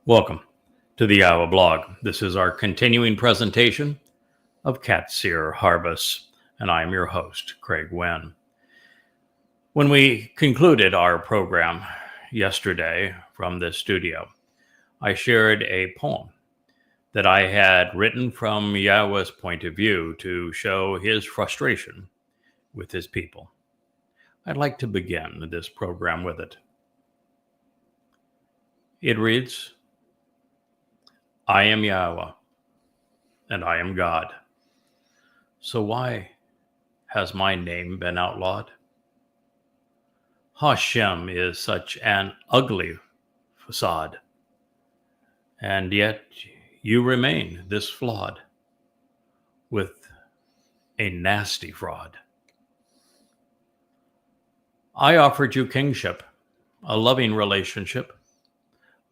Welcome to the Yahowah blog. This is our continuing presentation of Qatsyr Harvest, and I am your host, Craig Wynn. When we concluded our program yesterday from this studio, I shared a poem that I had written from Yahowah's point of view to show his frustration with his people. I'd like to begin this program with it. It reads, I am Yahowah, and I am God. So why has my name been outlawed? Hashem is such an ugly facade, and yet you remain this flawed with a nasty fraud. I offered you kingship, a loving relationship,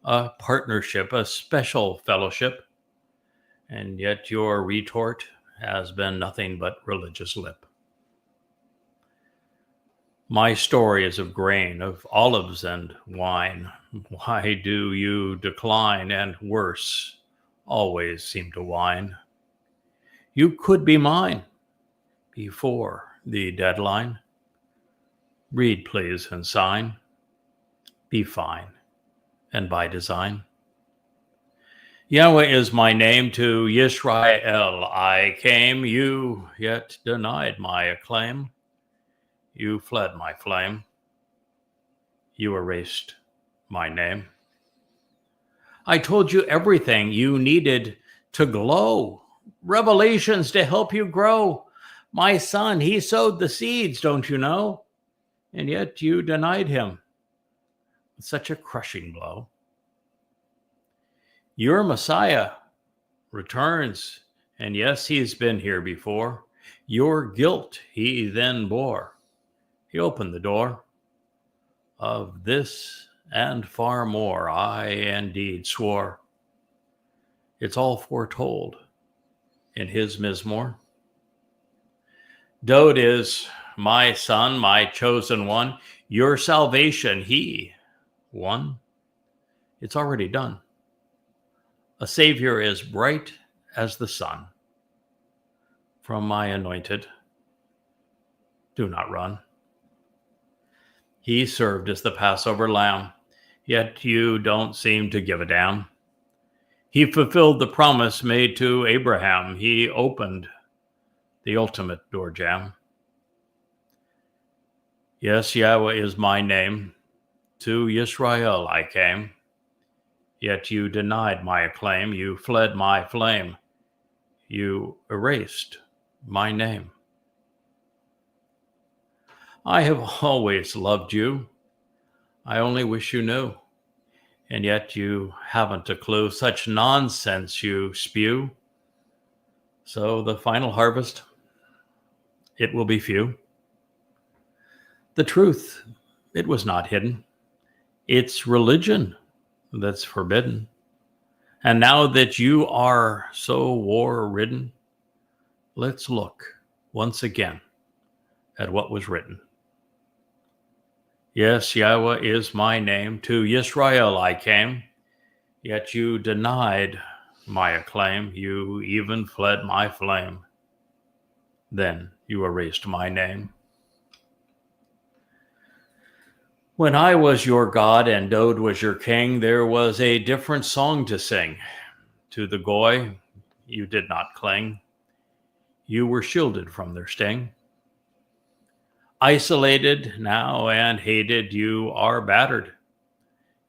a partnership, a special fellowship, and yet your retort has been nothing but religious lip. My story is of grain, of olives and wine. Why do you decline and worse, always seem to whine? You could be mine before the deadline. Read, please, and sign. Be fine. And by design. Yahowah is my name, to Yisrael I came, you yet denied my acclaim. You fled my flame. You erased my name. I told you everything you needed to glow, revelations to help you grow. My son, he sowed the seeds, don't you know? And yet you denied him. Such a crushing blow. Your Messiah returns, and yes, he's been here before. Your guilt he then bore. He opened the door of this and far more. I indeed swore. It's all foretold in his Mizmor. Dode is my son, my chosen one. Your salvation he won. It's already done. A Savior is bright as the sun. From my anointed, do not run. He served as the Passover lamb, yet you don't seem to give a damn. He fulfilled the promise made to Abraham. He opened the ultimate door jamb. Yes, Yahowah is my name. To Yisrael I came, yet you denied my acclaim. You fled my flame. You erased my name. I have always loved you. I only wish you knew. And yet you haven't a clue. Such nonsense you spew. So the final harvest, it will be few. The truth, it was not hidden. It's religion that's forbidden. And now that you are so war-ridden, let's look once again at what was written. Yes, Yahowah is my name. To Yisrael I came, yet you denied my acclaim. You even fled my flame. Then you erased my name. When I was your God and Dode was your king, there was a different song to sing. To the Goy, you did not cling. You were shielded from their sting. Isolated now and hated, you are battered.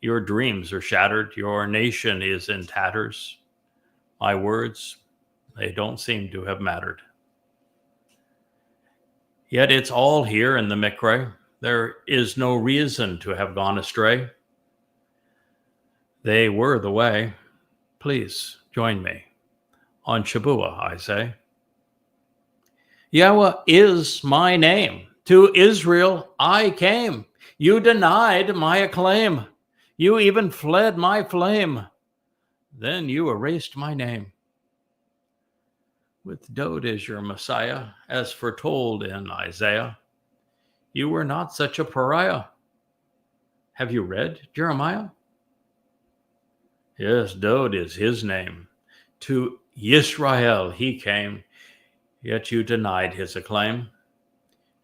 Your dreams are shattered. Your nation is in tatters. My words, they don't seem to have mattered. Yet it's all here in the Miqra'ey. There is no reason to have gone astray. They were the way. Please join me on Shabuah, I say. Yahowah is my name. To Israel I came. You denied my acclaim. You even fled my flame. Then you erased my name. With Dode as your Messiah, as foretold in Isaiah, you were not such a pariah. Have you read Jeremiah? Yes, Dod is his name. To Yisrael he came, yet you denied his acclaim.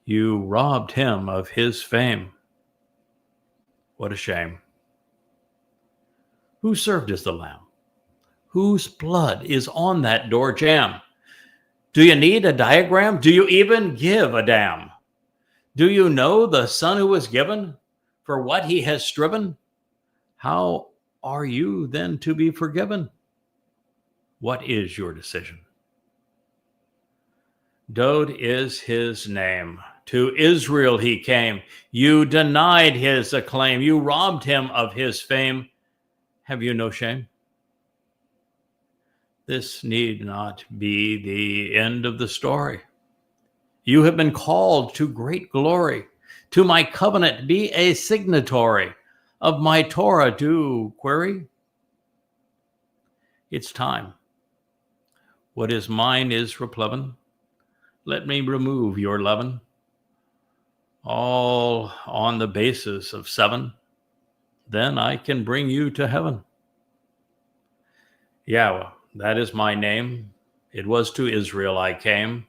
You robbed him of his fame. What a shame. Who served as the lamb? Whose blood is on that door jamb? Do you need a diagram? Do you even give a damn? Do you know the Son who was given for what he has striven? How are you then to be forgiven? What is your decision? Dod is his name. To Israel he came. You denied his acclaim. You robbed him of his fame. Have you no shame? This need not be the end of the story. You have been called to great glory. To my covenant be a signatory. Of my Torah do query. It's time. What is mine is replevin. Let me remove your leaven. All on the basis of 7. Then I can bring you to heaven. Yahowah, that is my name. It was to Israel I came.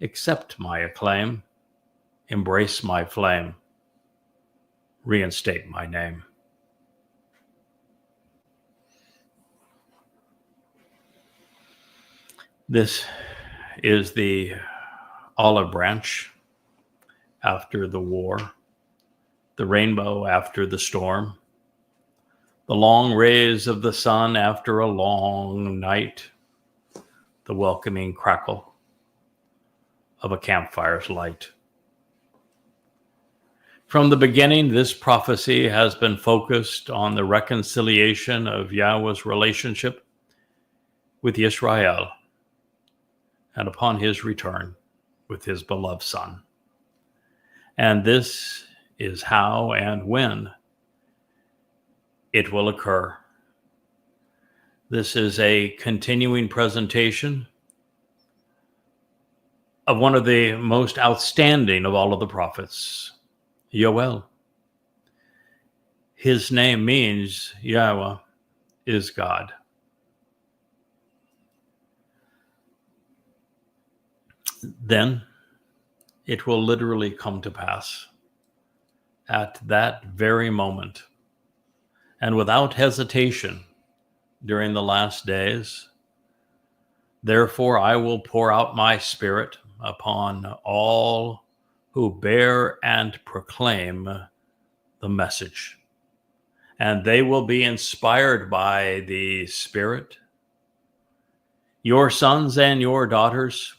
Accept my acclaim. Embrace my flame. Reinstate my name. This is the olive branch after the war, the rainbow after the storm, the long rays of the sun after a long night, the welcoming crackle of a campfire's light. From the beginning, this prophecy has been focused on the reconciliation of Yahowah's relationship with Israel and upon his return with his beloved Son. And this is how and when it will occur. This is a continuing presentation of one of the most outstanding of all of the prophets, Yoel. His name means Yahowah is God. Then it will literally come to pass at that very moment and without hesitation during the last days. Therefore, I will pour out my spirit upon all who bear and proclaim the message, and they will be inspired by the Spirit. Your sons and your daughters,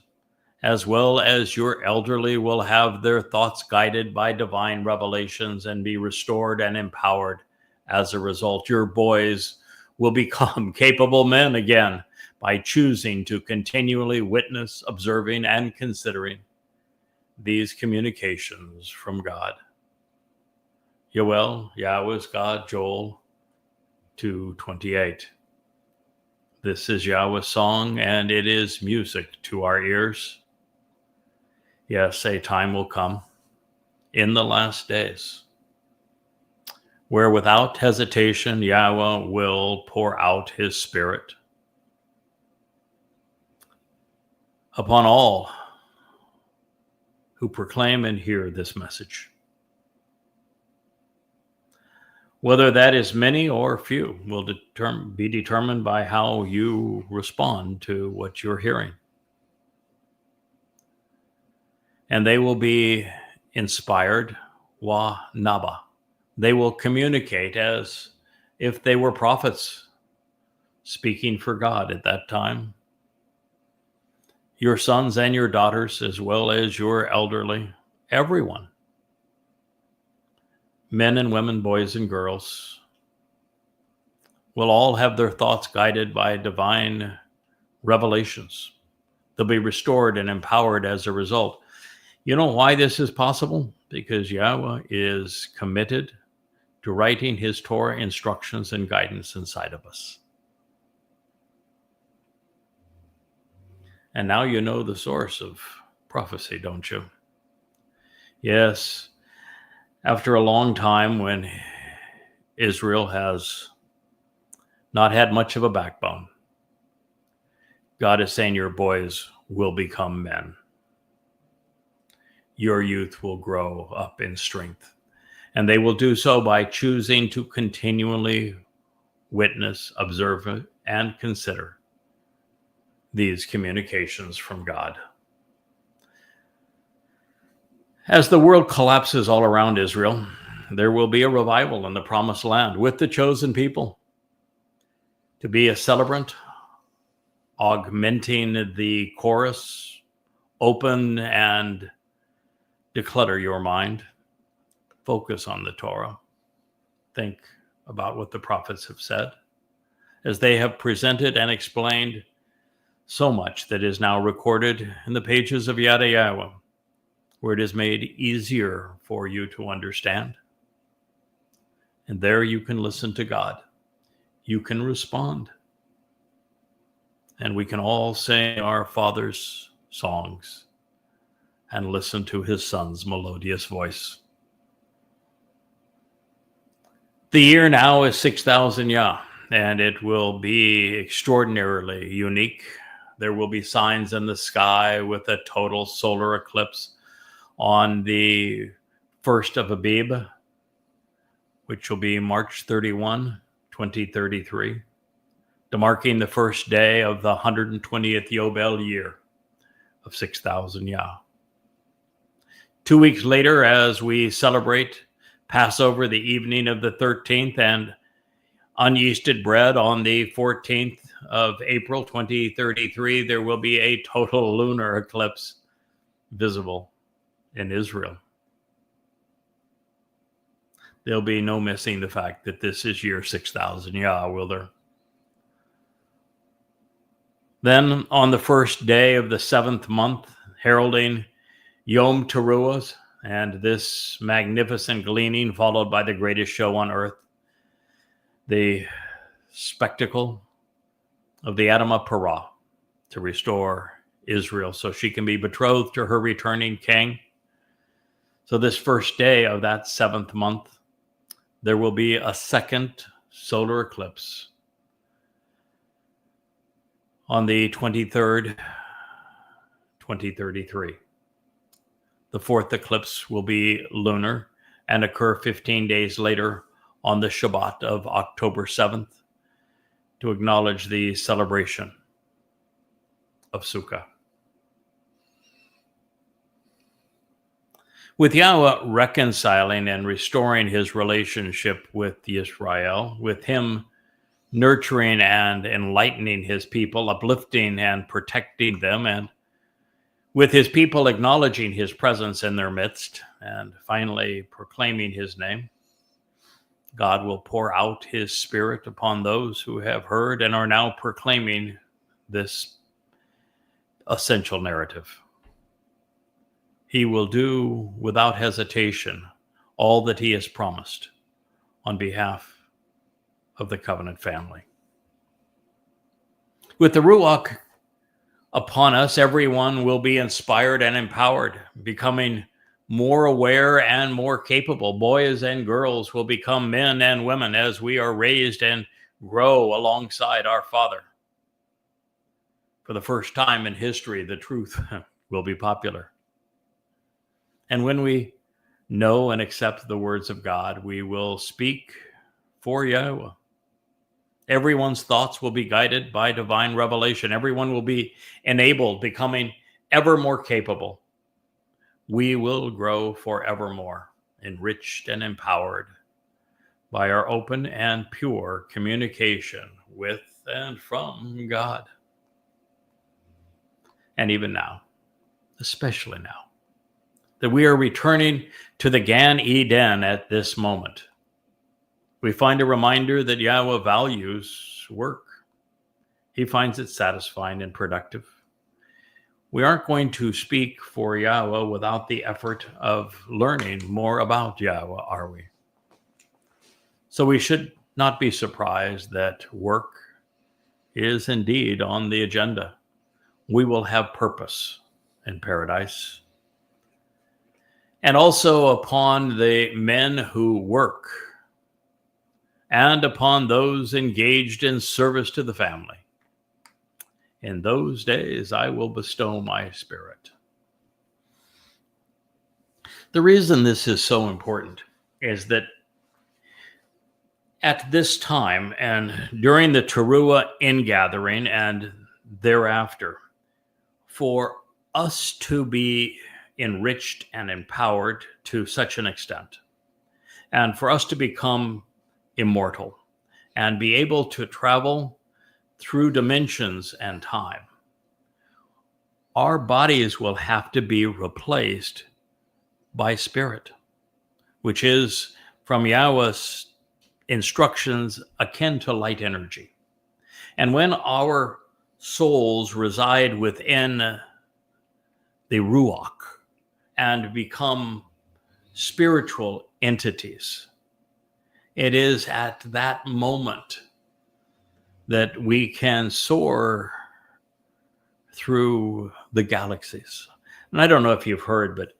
as well as your elderly, will have their thoughts guided by divine revelations and be restored and empowered. As a result, your boys will become capable men again by choosing to continually witness, observing, and considering these communications from God. Yoel, Yahowah's God, Joel 2:28. This is Yahowah's song, and it is music to our ears. Yes, a time will come in the last days where without hesitation, Yahowah will pour out his spirit upon all who proclaim and hear this message. Whether that is many or few will be determined by how you respond to what you're hearing. And they will be inspired, wa naba. They will communicate as if they were prophets speaking for God at that time. Your sons and your daughters, as well as your elderly, everyone, men and women, boys and girls, will all have their thoughts guided by divine revelations. They'll be restored and empowered as a result. You know why this is possible? Because Yahowah is committed to writing his Torah instructions and guidance inside of us. And now you know the source of prophecy, don't you? Yes, after a long time when Israel has not had much of a backbone. God is saying your boys will become men. Your youth will grow up in strength, and they will do so by choosing to continually witness, observe, and consider these communications from God. As the world collapses all around Israel, there will be a revival in the promised land with the chosen people. To be a celebrant, augmenting the chorus, open and declutter your mind. Focus on the Torah. Think about what the prophets have said, as they have presented and explained so much that is now recorded in the pages of Yahowah, where it is made easier for you to understand. And there you can listen to God. You can respond. And we can all sing our Father's songs and listen to his Son's melodious voice. The year now is 6,000 Yah, and it will be extraordinarily unique. There will be signs in the sky with a total solar eclipse on the 1st of Abib, which will be March 31, 2033, marking the first day of the 120th Yobel year of 6,000 Yah. 2 weeks later, as we celebrate Passover the evening of the 13th and unyeasted bread on the 14th of April 2033, there will be a total lunar eclipse visible in Israel. There'll be no missing the fact that this is year 6,000 Yah, will there? Then on the first day of the 7th month, heralding Yom Teruah, and this magnificent gleaning followed by the greatest show on earth, the spectacle of the Adam Parah to restore Israel so she can be betrothed to her returning king. So this first day of that 7th month, there will be a second solar eclipse on the 23rd, 2033. The fourth eclipse will be lunar and occur 15 days later on the Shabbat of October 7th to acknowledge the celebration of Sukkah. With Yahweh reconciling and restoring his relationship with Israel, with him nurturing and enlightening his people, uplifting and protecting them, and with his people acknowledging his presence in their midst, and finally proclaiming his name, God will pour out his Spirit upon those who have heard and are now proclaiming this essential narrative. He will do without hesitation all that he has promised on behalf of the covenant family. With the Ruach upon us, everyone will be inspired and empowered, becoming more aware and more capable. Boys and girls will become men and women as we are raised and grow alongside our Father. For the first time in history, the truth will be popular. And when we know and accept the words of God, we will speak for Yahweh. Everyone's thoughts will be guided by divine revelation. Everyone will be enabled, becoming ever more capable. We will grow forevermore, enriched and empowered by our open and pure communication with and from God. And even now, especially now, that we are returning to the Gan Eden at this moment, we find a reminder that Yahweh values work. He finds it satisfying and productive. We aren't going to speak for Yahweh without the effort of learning more about Yahweh, are we? So we should not be surprised that work is indeed on the agenda. We will have purpose in paradise. And also upon the men who work, and upon those engaged in service to the family. In those days I will bestow my Spirit. The reason this is so important is that at this time and during the Teruah ingathering and thereafter, for us to be enriched and empowered to such an extent, and for us to become immortal and be able to travel through dimensions and time, our bodies will have to be replaced by spirit, which is, from Yahweh's instructions, akin to light energy. And when our souls reside within the Ruach and become spiritual entities, it is at that moment that we can soar through the galaxies. And I don't know if you've heard, but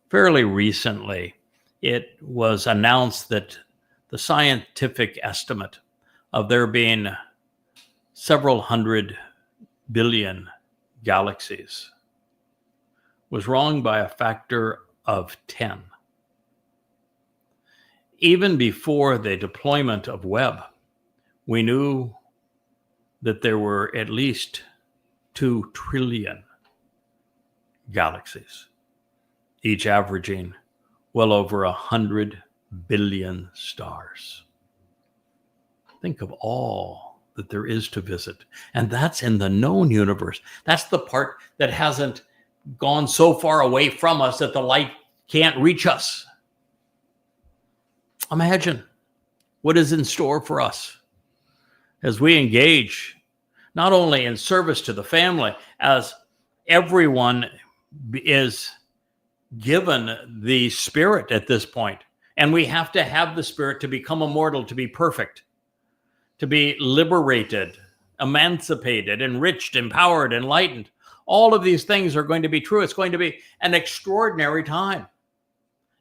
fairly recently it was announced that the scientific estimate of there being several hundred billion galaxies was wrong by a factor of 10. Even before the deployment of Webb, we knew that there were at least 2 trillion galaxies, each averaging well over 100 billion stars. Think of all that there is to visit. And that's in the known universe. That's the part that hasn't gone so far away from us that the light can't reach us. Imagine what is in store for us as we engage not only in service to the family, as everyone is given the Spirit at this point. And we have to have the Spirit to become immortal, to be perfect, to be liberated, emancipated, enriched, empowered, enlightened. All of these things are going to be true. It's going to be an extraordinary time.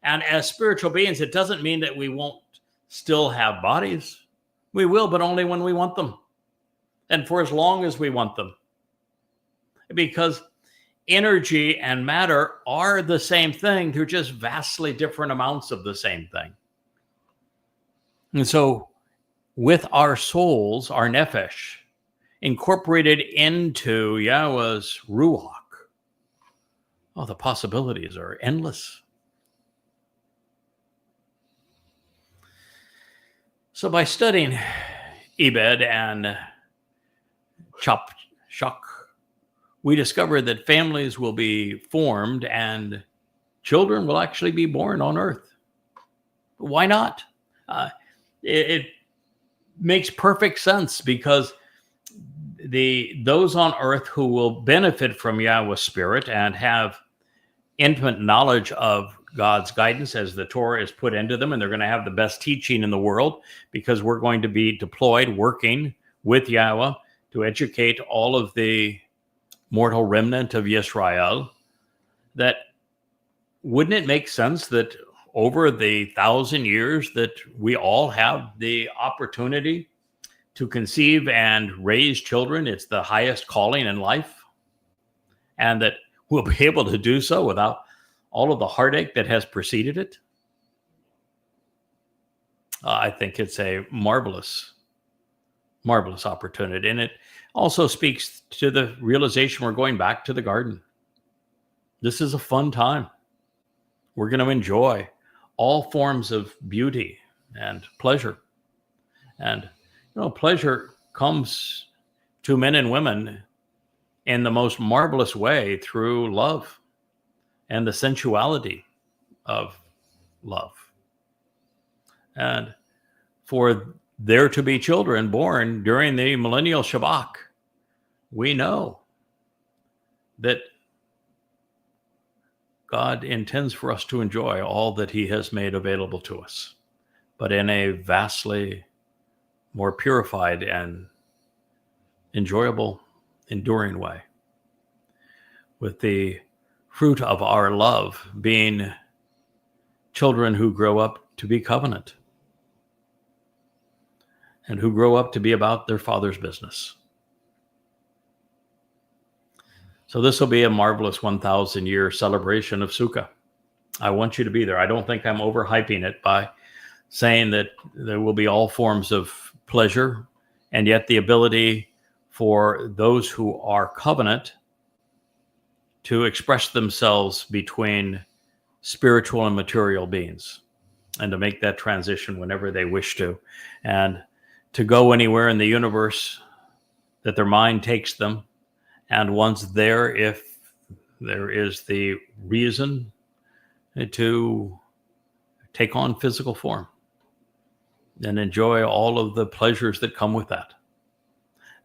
And as spiritual beings, it doesn't mean that we won't still have bodies. We will, but only when we want them. And for as long as we want them. Because energy and matter are the same thing. They're just vastly different amounts of the same thing. And so with our souls, our nephesh, incorporated into Yahweh's Ruach, oh, the possibilities are endless. So by studying Ebed and Shak, we discovered that families will be formed and children will actually be born on earth. Why not? It makes perfect sense, because those on earth who will benefit from Yahweh's Spirit and have intimate knowledge of God's guidance as the Torah is put into them, and they're going to have the best teaching in the world, because we're going to be deployed working with Yahweh to educate all of the mortal remnant of Yisrael. That wouldn't it make sense that over the 1,000 years that we all have the opportunity to conceive and raise children? It's the highest calling in life, and that we'll be able to do so without all of the heartache that has preceded it. I think it's a marvelous opportunity. And it also speaks to the realization we're going back to the garden. This is a fun time. We're going to enjoy all forms of beauty and pleasure. And, pleasure comes to men and women in the most marvelous way through love and the sensuality of love. And for there to be children born during the millennial Shabbat, we know that God intends for us to enjoy all that he has made available to us, but in a vastly more purified and enjoyable, enduring way, with the fruit of our love being children who grow up to be covenant. and who grow up to be about their Father's business. So this will be a marvelous 1,000-year celebration of Sukkah. I want you to be there. I don't think I'm overhyping it by saying that there will be all forms of pleasure, and yet the ability for those who are covenant to express themselves between spiritual and material beings, and to make that transition whenever they wish to, and to go anywhere in the universe that their mind takes them. And once there, if there is the reason to take on physical form and enjoy all of the pleasures that come with that.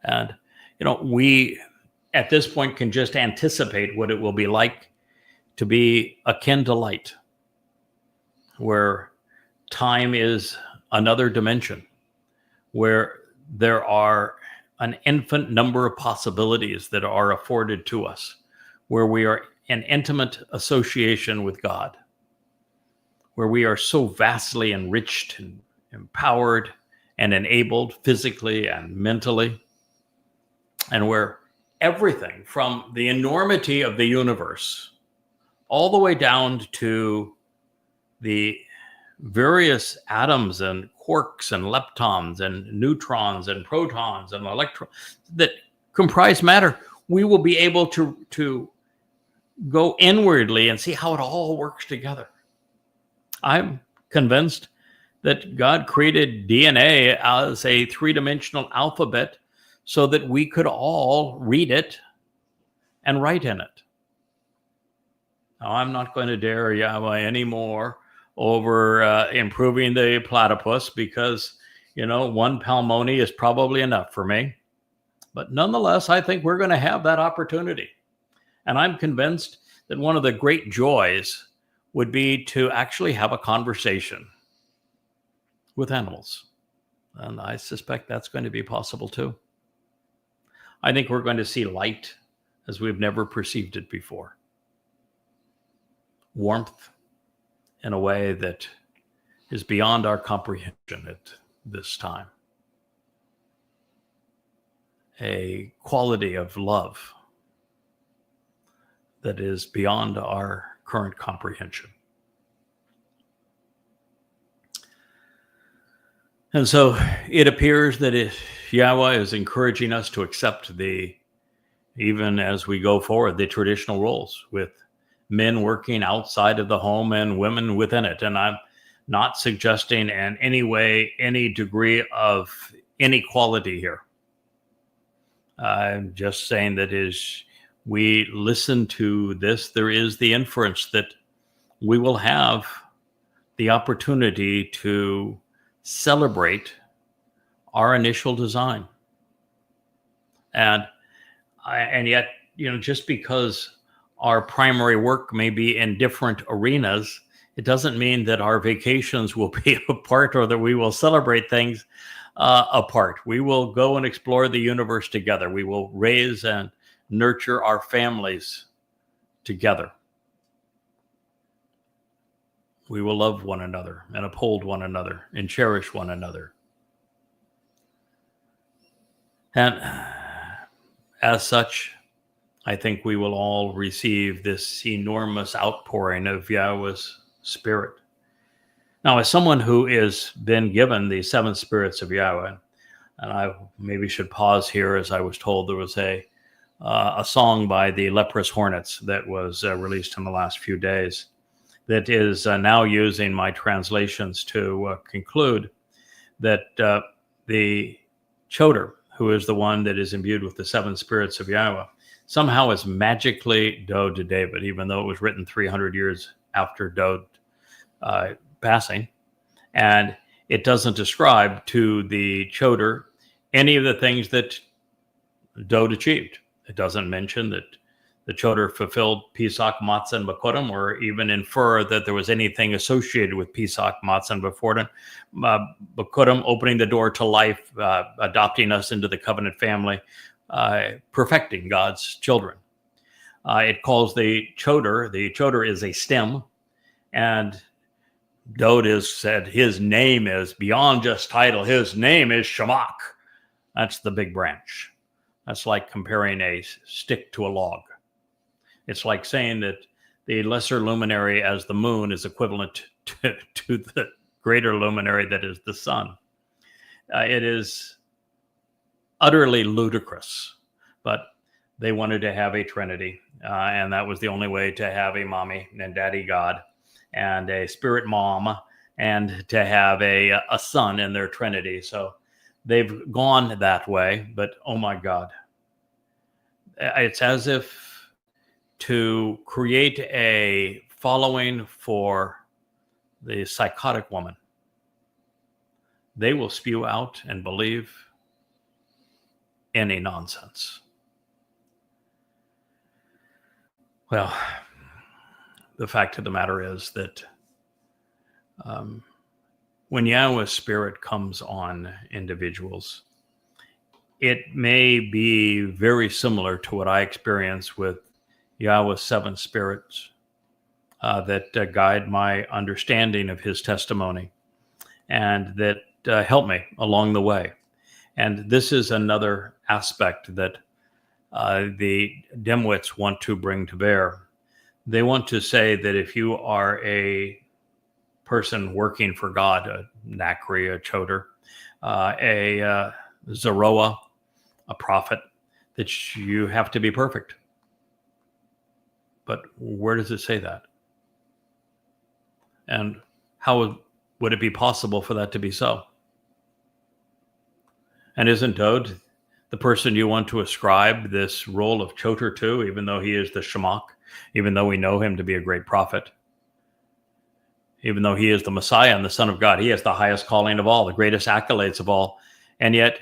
And, we at this point can just anticipate what it will be like to be akin to light, where time is another dimension, where there are an infinite number of possibilities that are afforded to us, where we are in intimate association with God, where we are so vastly enriched and empowered and enabled physically and mentally, and where everything from the enormity of the universe all the way down to the various atoms and quarks and leptons and neutrons and protons and electrons that comprise matter, we will be able to go inwardly and see how it all works together. I'm convinced that God created DNA as a three-dimensional alphabet so that we could all read it and write in it. Now, I'm not going to dare Yahowah anymore over improving the platypus, because, one palmoni is probably enough for me. But nonetheless, I think we're going to have that opportunity. And I'm convinced that one of the great joys would be to actually have a conversation with animals. And I suspect that's going to be possible too. I think we're going to see light as we've never perceived it before. Warmth in a way that is beyond our comprehension at this time. A quality of love that is beyond our current comprehension. And so it appears that Yahowah is encouraging us to accept even as we go forward, the traditional roles, with men working outside of the home and women within it. And I'm not suggesting in any way any degree of inequality here. I'm just saying that as we listen to this, there is the inference that we will have the opportunity to celebrate our initial design. And yet, just because our primary work may be in different arenas, it doesn't mean that our vacations will be apart or that we will celebrate things apart. We will go and explore the universe together. We will raise and nurture our families together. We will love one another and uphold one another and cherish one another. And as such, I think we will all receive this enormous outpouring of Yahowah's Spirit. Now, as someone who has been given the seven spirits of Yahowah, and I maybe should pause here, as I was told there was a song by the Leprous Hornets that was released in the last few days that is now using my translations to conclude that the Choder, who is the one that is imbued with the seven spirits of Yahowah, somehow is magically Dode to David, even though it was written 300 years after Dode passing. And it doesn't describe to the Choder any of the things that Dode achieved. It doesn't mention that the Choder fulfilled Pesach, Matzah, and Bekurim, or even infer that there was anything associated with Pesach, Matzah, and Bekurim, opening the door to life, adopting us into the covenant family, perfecting God's children. It calls the Choder is a stem, and Dode has said his name is beyond just title. His name is Shamak. That's the big branch. That's like comparing a stick to a log. It's like saying that the lesser luminary as the moon is equivalent to the greater luminary that is the sun. It is utterly ludicrous, but they wanted to have a trinity, and that was the only way to have a mommy and daddy God and a spirit mom and to have a son in their trinity. So they've gone that way, but oh my God. It's as if to create a following for the psychotic woman, they will spew out and believe any nonsense. Well, the fact of the matter is that when Yahowah's spirit comes on individuals, it may be very similar to what I experienced with Yahowah's 7 spirits that guide my understanding of his testimony and that help me along the way. And this is another aspect that the dimwits want to bring to bear. They want to say that if you are a person working for God, a Nakri, a Choder, a Zeroah, a prophet, that you have to be perfect. But where does it say that? And how would it be possible for that to be so? And isn't Dode the person you want to ascribe this role of Choter to, even though he is the Shamak, even though we know him to be a great prophet, even though he is the Messiah and the Son of God? He has the highest calling of all, the greatest accolades of all, and yet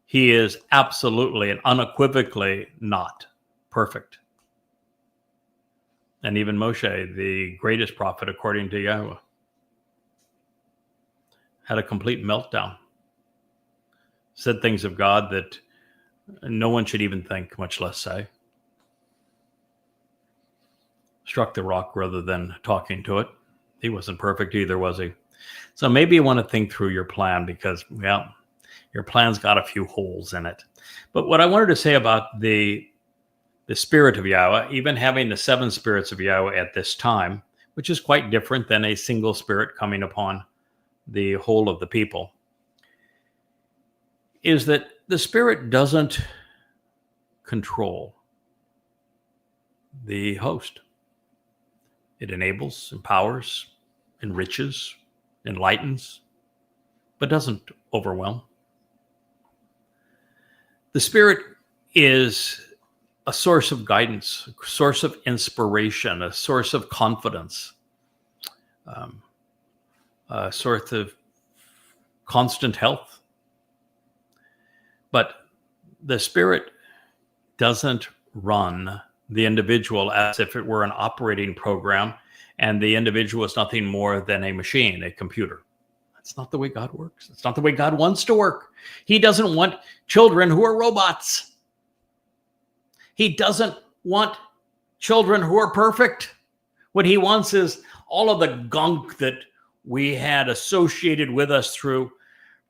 he is absolutely and unequivocally not perfect. And even Moshe, the greatest prophet according to Yahowah, had a complete meltdown, said things of God that no one should even think, much less say. Struck the rock rather than talking to it. He wasn't perfect either, was he? So maybe you want to think through your plan because, well, your plan's got a few holes in it. But what I wanted to say about the spirit of Yahowah, even having the 7 spirits of Yahowah at this time, which is quite different than a single spirit coming upon the whole of the people, is that the spirit doesn't control the host. It enables, empowers, enriches, enlightens, but doesn't overwhelm. The spirit is a source of guidance, a source of inspiration, a source of confidence, a source of constant health. But the spirit doesn't run the individual as if it were an operating program and the individual is nothing more than a machine, a computer. That's not the way God works. It's not the way God wants to work. He doesn't want children who are robots. He doesn't want children who are perfect. What he wants is all of the gunk that we had associated with us through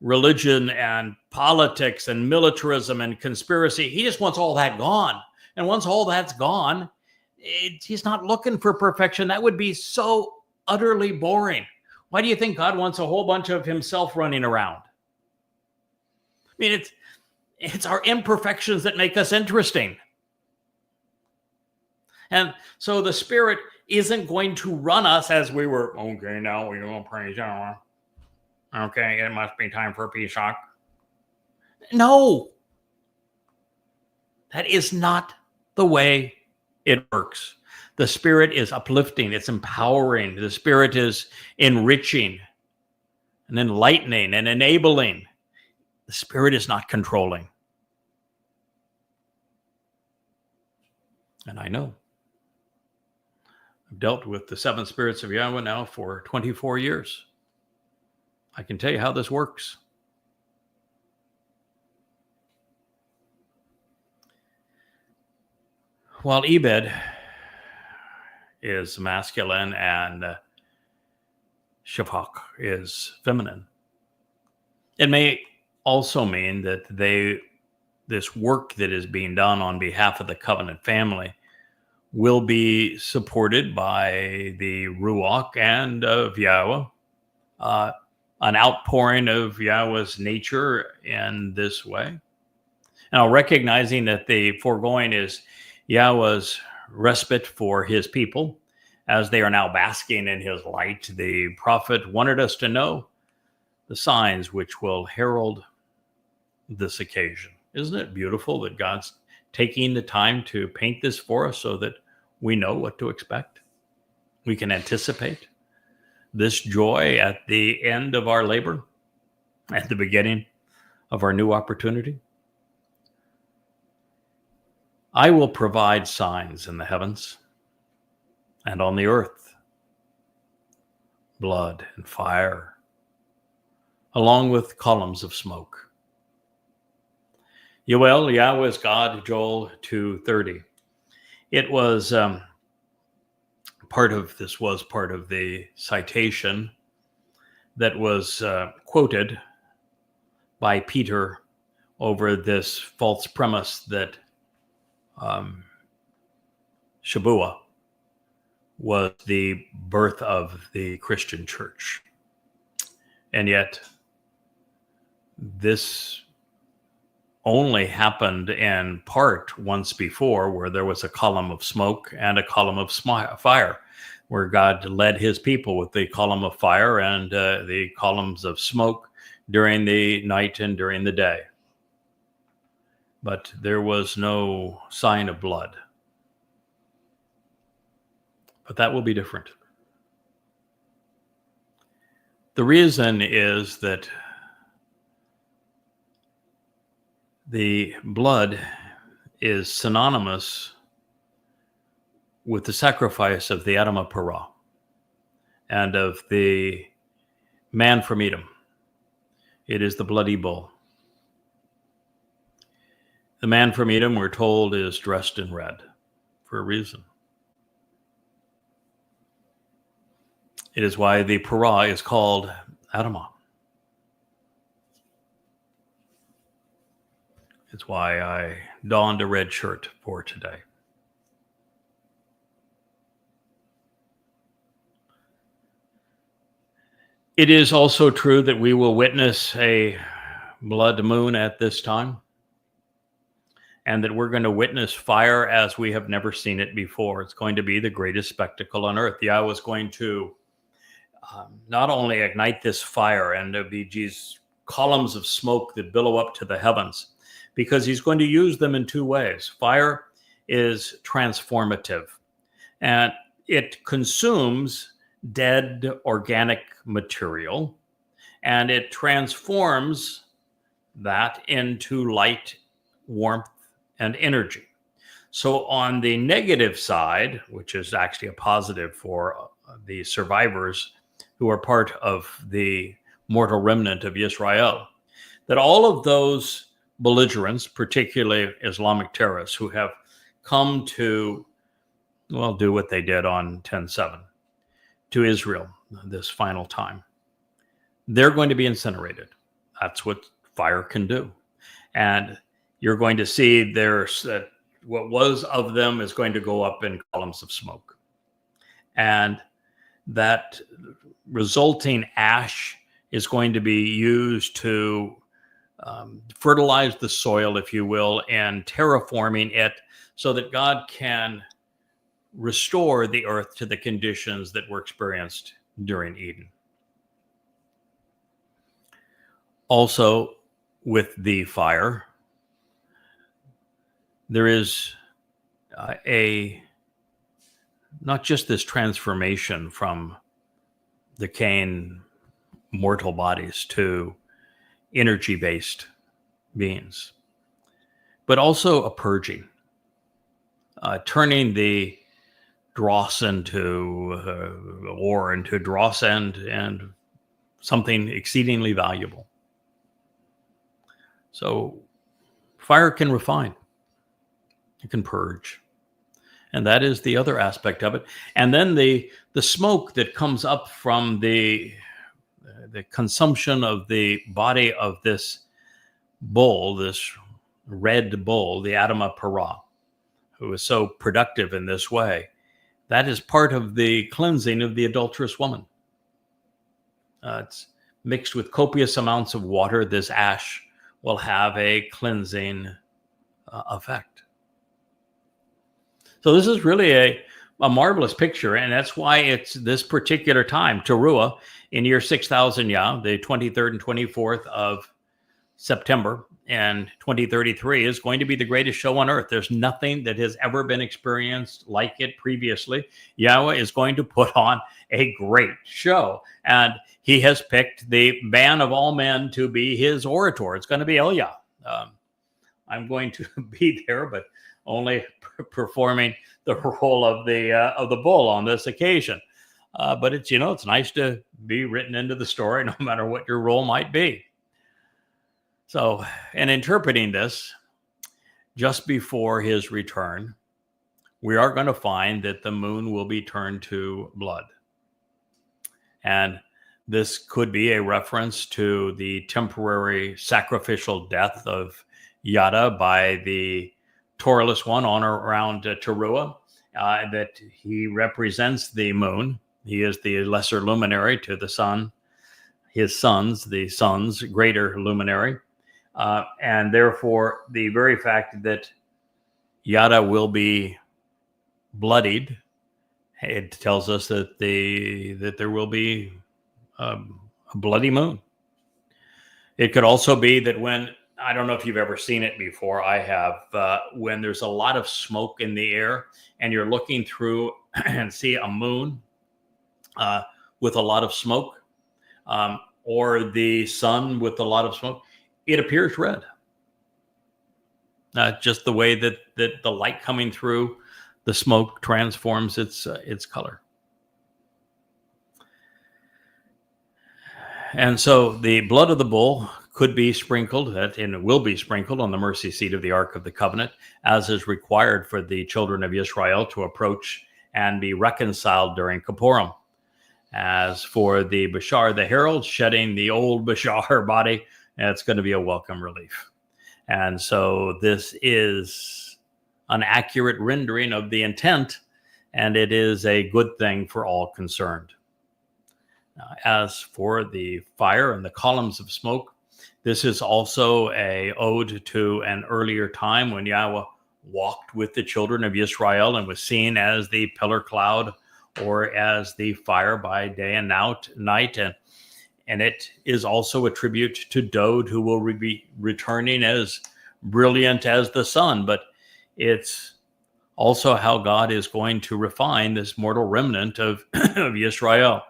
religion and politics and militarism and conspiracy. He just wants all that gone. And once all that's gone, he's not looking for perfection. That would be so utterly boring. Why do you think God wants a whole bunch of himself running around? I mean, it's our imperfections that make us interesting. And so the Spirit isn't going to run us as we were, okay, now we're going to praise God. Okay, it must be time for a peace talk. No. That is not the way it works. The Spirit is uplifting, it's empowering. The Spirit is enriching and enlightening and enabling. The Spirit is not controlling. And I know. I've dealt with the 7 spirits of Yahowah now for 24 years. I can tell you how this works. While Ebed is masculine and Shafak is feminine. It may also mean that this work that is being done on behalf of the covenant family will be supported by the Ruach and of Yahowah, an outpouring of Yahweh's nature in this way. Now, recognizing that the foregoing is Yahweh's respite for his people, as they are now basking in his light, the prophet wanted us to know the signs which will herald this occasion. Isn't it beautiful that God's taking the time to paint this for us so that we know what to expect? We can anticipate this joy at the end of our labor, at the beginning of our new opportunity. I will provide signs in the heavens and on the earth, blood and fire, along with columns of smoke. Yoel, Yahweh is God, Joel 2:30. It was part of the citation that was quoted by Peter over this false premise that Shabuah was the birth of the Christian church. And yet, this only happened in part once before, where there was a column of smoke and a column of fire, where God led his people with the column of fire and the columns of smoke during the night and during the day. But there was no sign of blood. But that will be different. The reason is that the blood is synonymous with the sacrifice of the Adam Parah and of the man from Edom. It is the bloody bull. The man from Edom, we're told, is dressed in red for a reason. It is why the Parah is called Adamah. It's why I donned a red shirt for today. It is also true that we will witness a blood moon at this time, and that we're going to witness fire as we have never seen it before. It's going to be the greatest spectacle on earth. Yahweh is going to not only ignite this fire and there'll be these columns of smoke that billow up to the heavens, because he's going to use them in two ways. Fire is transformative, and it consumes dead organic material, and it transforms that into light, warmth, and energy. So on the negative side, which is actually a positive for the survivors who are part of the mortal remnant of Israel, that all of those belligerents, particularly Islamic terrorists who have come to, do what they did on 10/7 to Israel this final time, they're going to be incinerated. That's what fire can do. And you're going to see there's what was of them is going to go up in columns of smoke. And that resulting ash is going to be used to fertilize the soil, if you will, and terraforming it so that God can restore the earth to the conditions that were experienced during Eden. Also, with the fire, there is not just this transformation from decaying mortal bodies to energy-based beings, but also a purging, turning the dross into ore, into dross and something exceedingly valuable. So fire can refine, it can purge. And that is the other aspect of it. And then the smoke that comes up from the the consumption of the body of this bull, this red bull, the Adam Parah, who is so productive in this way, that is part of the cleansing of the adulterous woman. It's mixed with copious amounts of water. This ash will have a cleansing effect. So this is really a marvelous picture, and that's why it's this particular time, Teruah, in year 6000 Yah, the 23rd and 24th of September, and 2033 is going to be the greatest show on earth. There's nothing that has ever been experienced like it previously. Yahowah is going to put on a great show, and he has picked the man of all men to be his orator. It's going to be Elia. I'm going to be there, but only performing the role of the bull on this occasion. But it's, it's nice to be written into the story, no matter what your role might be. So, in interpreting this, just before his return, we are going to find that the moon will be turned to blood. And this could be a reference to the temporary sacrificial death of Yada by the Torahless one on or around Teruah, that he represents the moon. He is the lesser luminary to the sun, his sons, the sun's greater luminary. And therefore, the very fact that Yada will be bloodied, it tells us that there will be a bloody moon. It could also be that when, I don't know if you've ever seen it before, I have, when there's a lot of smoke in the air and you're looking through and see a moon with a lot of smoke, or the sun with a lot of smoke, it appears red. Just the way that the light coming through the smoke transforms its color. And so the blood of the bull could be sprinkled, and it will be sprinkled on the mercy seat of the Ark of the Covenant, as is required for the children of Israel to approach and be reconciled during Kippurim. As for the Bashar, the herald, shedding the old Bashar body, it's going to be a welcome relief. And so this is an accurate rendering of the intent, and it is a good thing for all concerned. As for the fire and the columns of smoke, this is also an ode to an earlier time when Yahowah walked with the children of Israel and was seen as the pillar cloud or as the fire by day and night. And it is also a tribute to Dode, who will be returning as brilliant as the sun. But it's also how God is going to refine this mortal remnant of Israel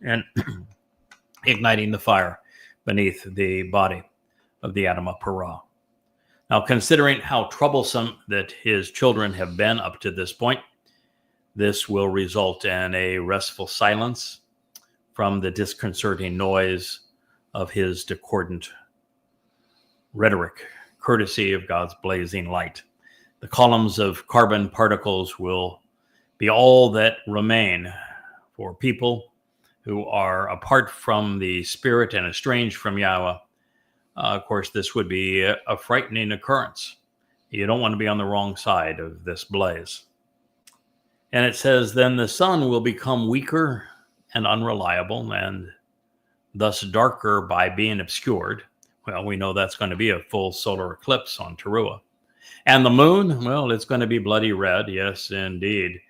and igniting the fire beneath the body of the Adam Parah. Now, considering how troublesome that his children have been up to this point, this will result in a restful silence from the disconcerting noise of his discordant rhetoric, courtesy of God's blazing light. The columns of carbon particles will be all that remain for people who are apart from the Spirit and estranged from Yahowah. Of course, this would be a frightening occurrence. You don't want to be on the wrong side of this blaze. And it says, then the sun will become weaker and unreliable, and thus darker by being obscured. Well, we know that's going to be a full solar eclipse on Teruah. And the moon, well, it's going to be bloody red. Yes, indeed.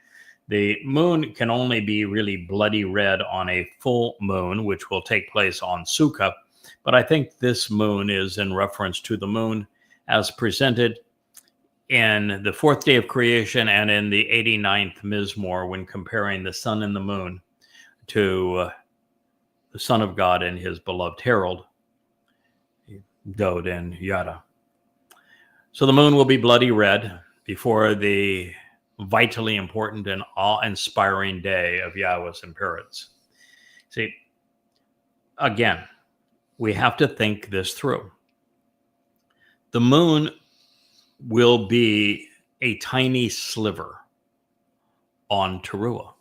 The moon can only be really bloody red on a full moon, which will take place on Sukkah. But I think this moon is in reference to the moon as presented in the fourth day of creation and in the 89th Mizmor, when comparing the sun and the moon to the Son of God and his beloved herald, Dode and Yada. So the moon will be bloody red before the vitally important and awe-inspiring day of Yahowah's appearance. See, again, we have to think this through. The moon will be a tiny sliver on Teruah.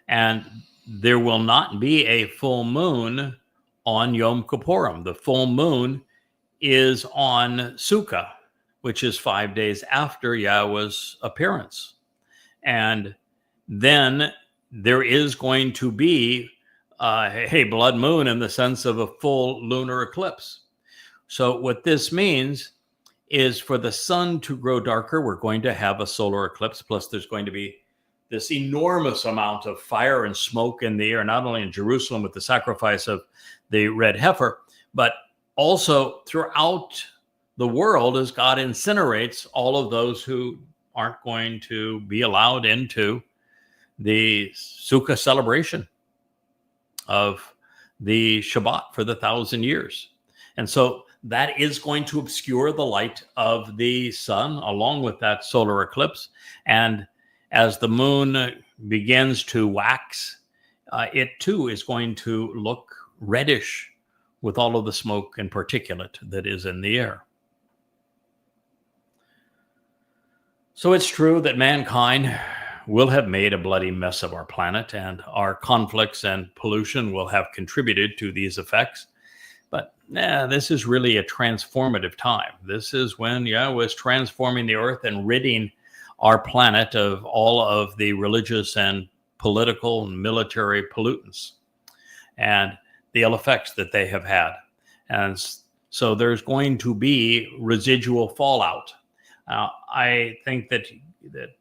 And there will not be a full moon on Yom Kippurim. The full moon is on Sukkah, which is 5 days after Yahweh's appearance. And then there is going to be a blood moon in the sense of a full lunar eclipse. So what this means is for the sun to grow darker, we're going to have a solar eclipse. Plus, there's going to be this enormous amount of fire and smoke in the air, not only in Jerusalem with the sacrifice of the red heifer, but also throughout the world as God incinerates all of those who aren't going to be allowed into the Sukkah celebration of the Shabbat for the 1,000 years. And so that is going to obscure the light of the sun along with that solar eclipse. And as the moon begins to wax, it too is going to look reddish with all of the smoke and particulate that is in the air. So it's true that mankind will have made a bloody mess of our planet, and our conflicts and pollution will have contributed to these effects. But this is really a transformative time. This is when Yahweh is transforming the earth and ridding our planet of all of the religious and political and military pollutants and the ill effects that they have had. And so there's going to be residual fallout. I think that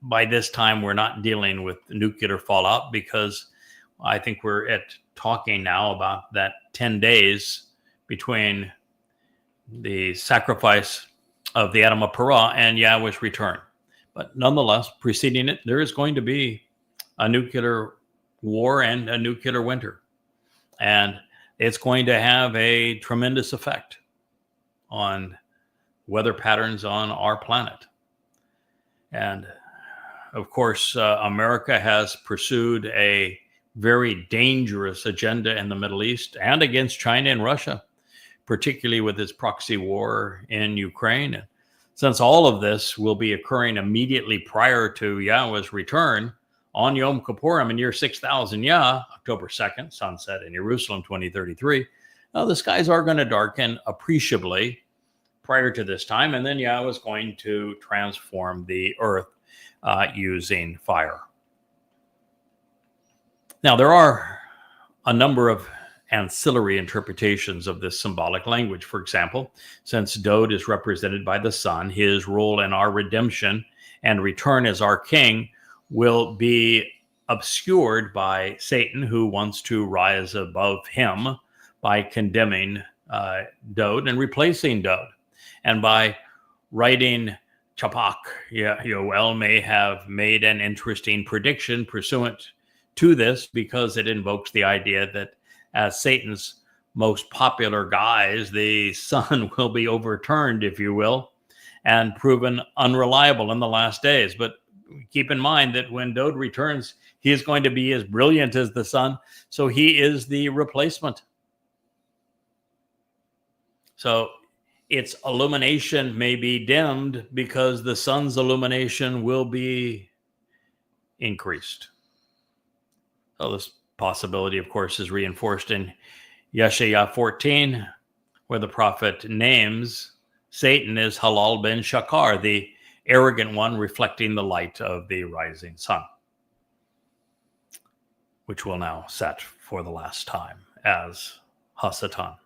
by this time we're not dealing with nuclear fallout, because I think we're talking now about that 10 days between the sacrifice of the Adam Parah and Yahweh's return. But nonetheless, preceding it, there is going to be a nuclear war and a nuclear winter. And it's going to have a tremendous effect on weather patterns on our planet. And of course, America has pursued a very dangerous agenda in the Middle East and against China and Russia, particularly with its proxy war in Ukraine. And since all of this will be occurring immediately prior to Yahweh's return on Yom Kippurim in year 6000 Yah, October 2nd, sunset in Jerusalem 2033, the skies are going to darken appreciably prior to this time, and then Yahweh is going to transform the earth using fire. Now, there are a number of ancillary interpretations of this symbolic language. For example, since Dod is represented by the sun, his role in our redemption and return as our king will be obscured by Satan, who wants to rise above him by condemning Dod and replacing Dod. And by writing Chapak, Yoel may have made an interesting prediction pursuant to this, because it invokes the idea that as Satan's most popular guise, the sun will be overturned, if you will, and proven unreliable in the last days. But keep in mind that when Dod returns, he is going to be as brilliant as the sun. So he is the replacement. So its illumination may be dimmed because the sun's illumination will be increased. So this possibility, of course, is reinforced in Yeshayah 14, where the prophet names Satan as Halal ben Shakar, the arrogant one reflecting the light of the rising sun, which will now set for the last time as Hasatan.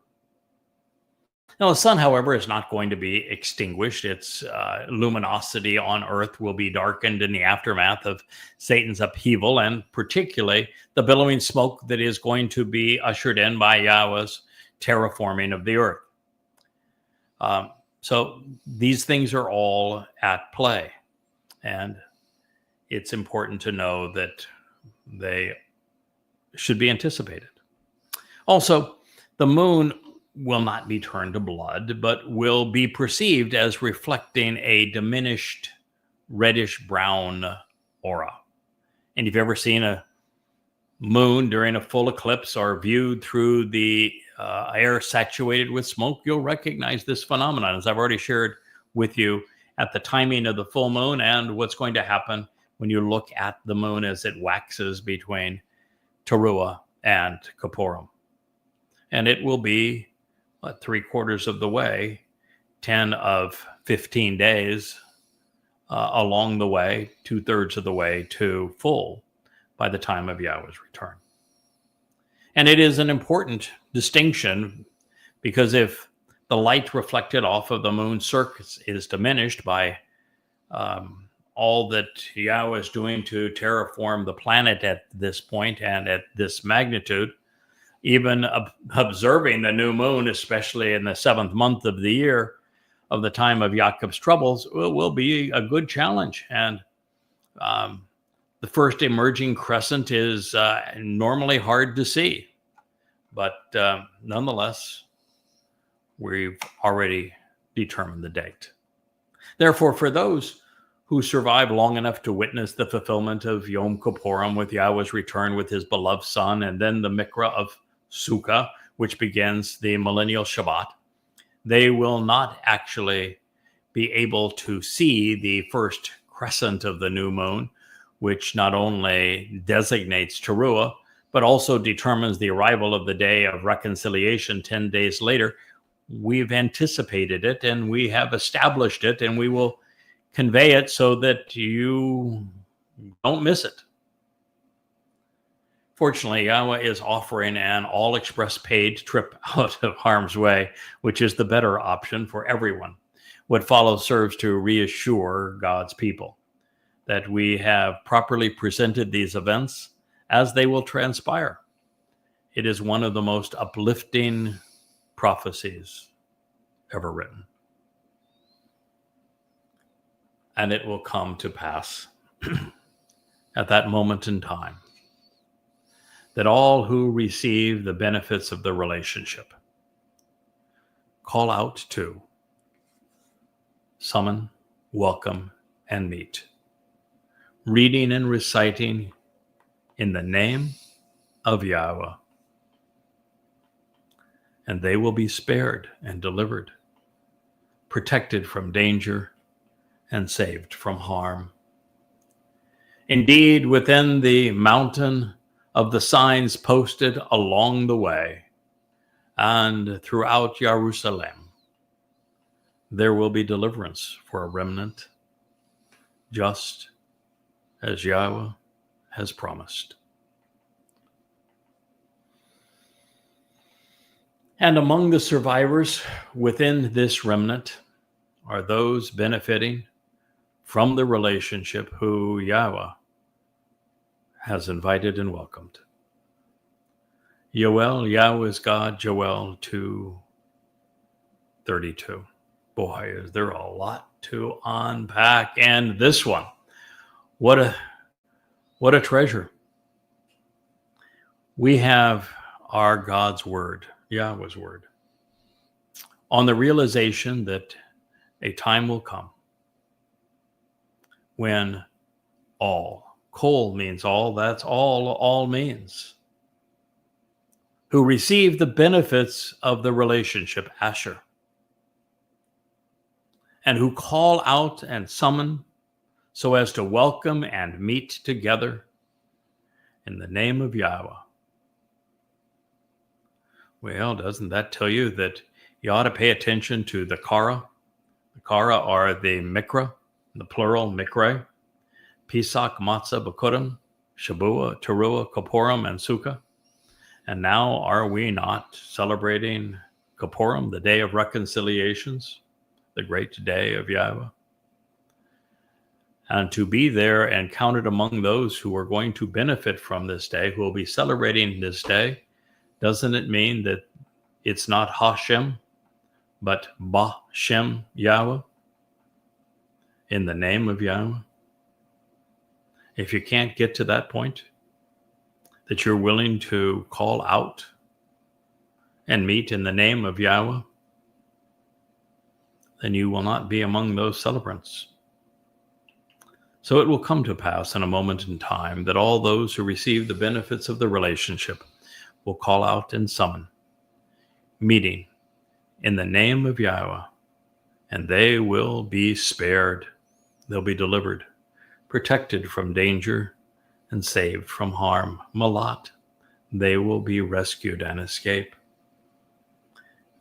Now, the sun, however, is not going to be extinguished. Its luminosity on earth will be darkened in the aftermath of Satan's upheaval, and particularly the billowing smoke that is going to be ushered in by Yahweh's terraforming of the earth. So these things are all at play, and it's important to know that they should be anticipated. Also, the moon will not be turned to blood, but will be perceived as reflecting a diminished reddish-brown aura. And if you've ever seen a moon during a full eclipse or viewed through the air saturated with smoke, you'll recognize this phenomenon, as I've already shared with you at the timing of the full moon and what's going to happen when you look at the moon as it waxes between Teruah, and Kippurim. And it will be 3/4 of the way, 10 of 15 days along the way, 2/3 of the way to full by the time of Yahweh's return. And it is an important distinction, because if the light reflected off of the moon's surface is diminished by all that Yahweh is doing to terraform the planet at this point and at this magnitude, even observing the new moon, especially in the 7th month of the year of the time of Jacob's troubles, will be a good challenge. And the first emerging crescent is normally hard to see, but nonetheless, we've already determined the date. Therefore, for those who survive long enough to witness the fulfillment of Yom Kippurim with Yahweh's return with his beloved son, and then the Miqra'ey of Sukkah, which begins the millennial Shabbat, they will not actually be able to see the first crescent of the new moon, which not only designates Teruah, but also determines the arrival of the day of reconciliation 10 days later. We've anticipated it, and we have established it, and we will convey it so that you don't miss it. Fortunately, Yahweh is offering an all-express paid trip out of harm's way, which is the better option for everyone. What follows serves to reassure God's people that we have properly presented these events as they will transpire. It is one of the most uplifting prophecies ever written. And it will come to pass at that moment in time that all who receive the benefits of the relationship call out to, summon, welcome, and meet, reading and reciting in the name of Yahweh. And they will be spared and delivered, protected from danger, and saved from harm. Indeed, within the mountain of the signs posted along the way and throughout Jerusalem, there will be deliverance for a remnant, just as Yahweh has promised. And among the survivors within this remnant are those benefiting from the relationship who Yahweh has invited and welcomed. Yoel, Yahweh is God, Joel 2:32. Boy, is there a lot to unpack. And this one, what a treasure. We have our God's word, Yahweh's word, on the realization that a time will come when all, kol means all, that's all means, who receive the benefits of the relationship, Asher, and who call out and summon so as to welcome and meet together in the name of Yahweh. Well, doesn't that tell you that you ought to pay attention to the Kara? The Kara are the Miqra'ey, the plural Miqra'ey, Pesach, Matzah, Bikurim, Shabuah, Teruah, Kippurim, and Sukkah. And now are we not celebrating Kippurim, the day of reconciliations, the great day of Yahweh? And to be there and counted among those who are going to benefit from this day, who will be celebrating this day, doesn't it mean that it's not Hashem, but Ba-Shem Yahweh, in the name of Yahweh? If you can't get to that point, that you're willing to call out and meet in the name of Yahweh, then you will not be among those celebrants. So it will come to pass in a moment in time that all those who receive the benefits of the relationship will call out and summon, meeting in the name of Yahweh, and they will be spared. They'll be delivered, protected from danger, and saved from harm. Malat, they will be rescued and escape.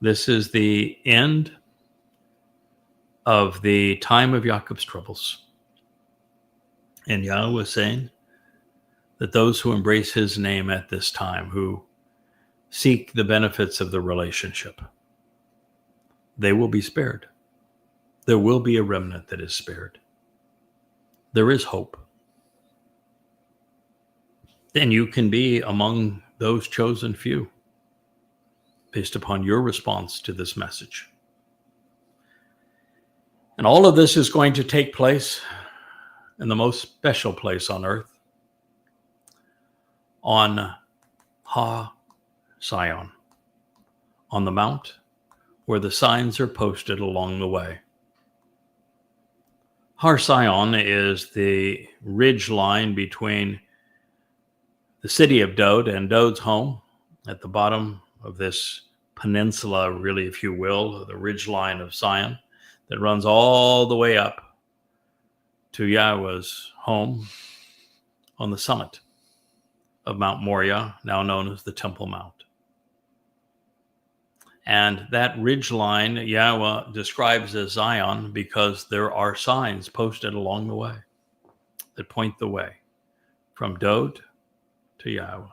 This is the end of the time of Jacob's troubles. And Yahweh was saying that those who embrace his name at this time, who seek the benefits of the relationship, they will be spared. There will be a remnant that is spared. There is hope. And you can be among those chosen few based upon your response to this message. And all of this is going to take place in the most special place on earth, on Ha Sion, on the mount where the signs are posted along the way. Har Sion is the ridge line between the city of Dod and Dod's home at the bottom of this peninsula, really, if you will, the ridge line of Sion that runs all the way up to Yahweh's home on the summit of Mount Moriah, now known as the Temple Mount. And that ridge line Yahweh describes as Zion because there are signs posted along the way that point the way from Dod to Yahweh.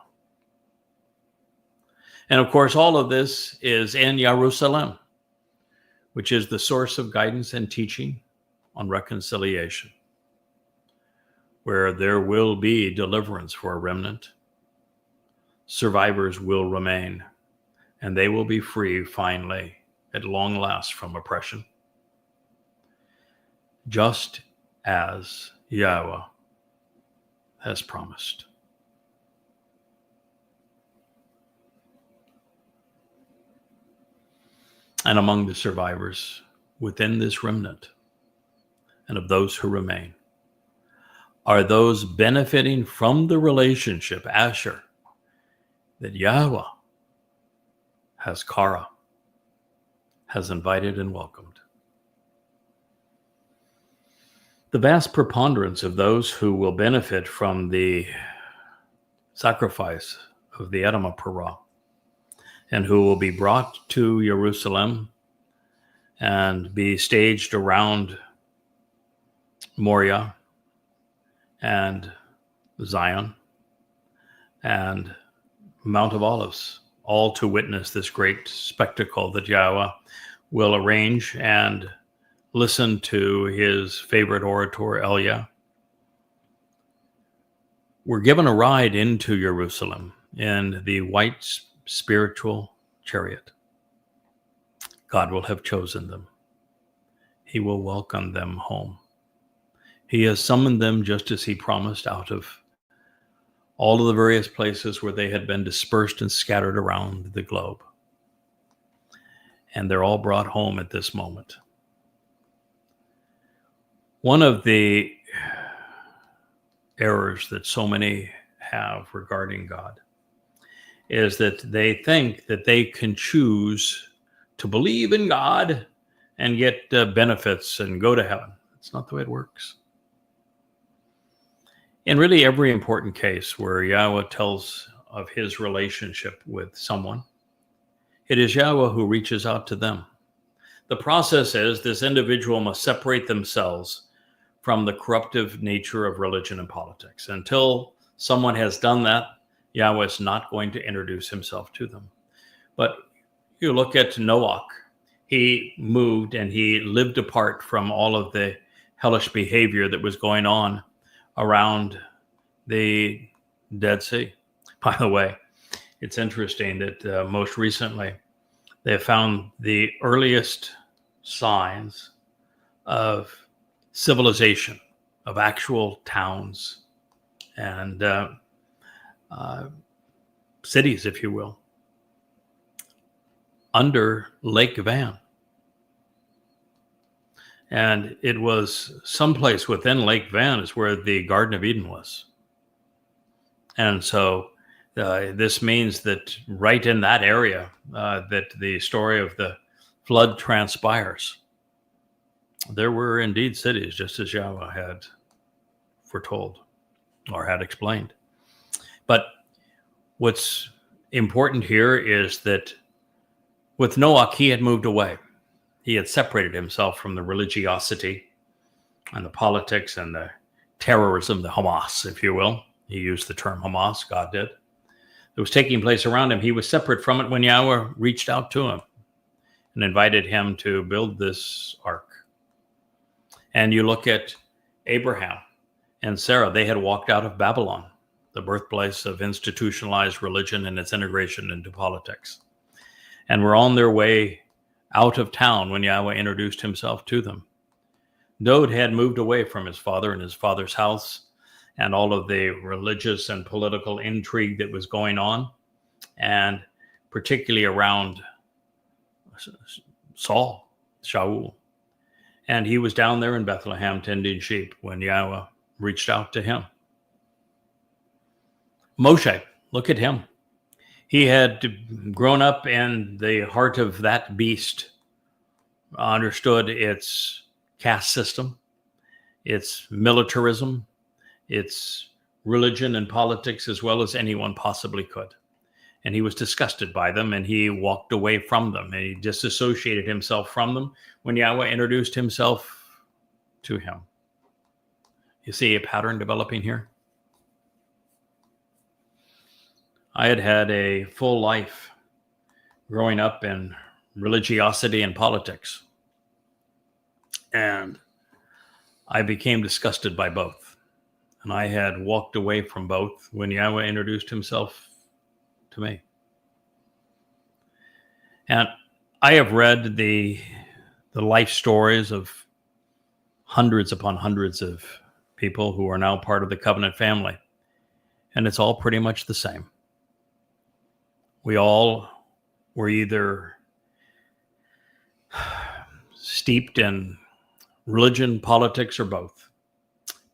And of course, all of this is in Jerusalem, which is the source of guidance and teaching on reconciliation, where there will be deliverance for a remnant. Survivors will remain, and they will be free finally, at long last, from oppression, just as Yahweh has promised. And among the survivors within this remnant and of those who remain are those benefiting from the relationship, Asher, that Yahweh has Kara, has invited and welcomed. The vast preponderance of those who will benefit from the sacrifice of the Adam Parah and who will be brought to Jerusalem and be staged around Moriah and Zion and Mount of Olives, all to witness this great spectacle that Yahweh will arrange and listen to his favorite orator, Elia. We're given a ride into Jerusalem in the white spiritual chariot. God will have chosen them. He will welcome them home. He has summoned them just as he promised out of all of the various places where they had been dispersed and scattered around the globe. And they're all brought home at this moment. One of the errors that so many have regarding God is that they think that they can choose to believe in God and get benefits and go to heaven. That's not the way it works. In really every important case where Yahweh tells of his relationship with someone, it is Yahweh who reaches out to them. The process is this individual must separate themselves from the corruptive nature of religion and politics. Until someone has done that, Yahweh is not going to introduce himself to them. But you look at Noah. He moved and he lived apart from all of the hellish behavior that was going on around the Dead Sea. By the way, it's interesting that most recently they have found the earliest signs of civilization, of actual towns and cities, if you will, under Lake Van. And it was someplace within Lake Van is where the Garden of Eden was. And so this means that right in that area that the story of the flood transpires. There were indeed cities, just as Yahweh had foretold or had explained. But What's important here is that with Noach, he had moved away. He had separated himself from the religiosity and the politics and the terrorism, the Hamas, if you will. He used the term Hamas, God did. It was taking place around him. He was separate from it when Yahowah reached out to him and invited him to build this ark. And you look at Abraham and Sarah, they had walked out of Babylon, the birthplace of institutionalized religion and its integration into politics, and were on their way out of town when Yahowah introduced himself to them. Dod had moved away from his father and his father's house and all of the religious and political intrigue that was going on, and particularly around Shaul. And he was down there in Bethlehem tending sheep when Yahowah reached out to him. Moshe, look at him. He had grown up in the heart of that beast, understood its caste system, its militarism, its religion and politics as well as anyone possibly could. And he was disgusted by them, and he walked away from them, and he disassociated himself from them when Yahowah introduced himself to him. You see a pattern developing here? I had had a full life growing up in religiosity and politics, and I became disgusted by both. And I had walked away from both when Yahowah introduced himself to me. And I have read the life stories of hundreds upon hundreds of people who are now part of the covenant family. And it's all pretty much the same. We all were either steeped in religion, politics, or both.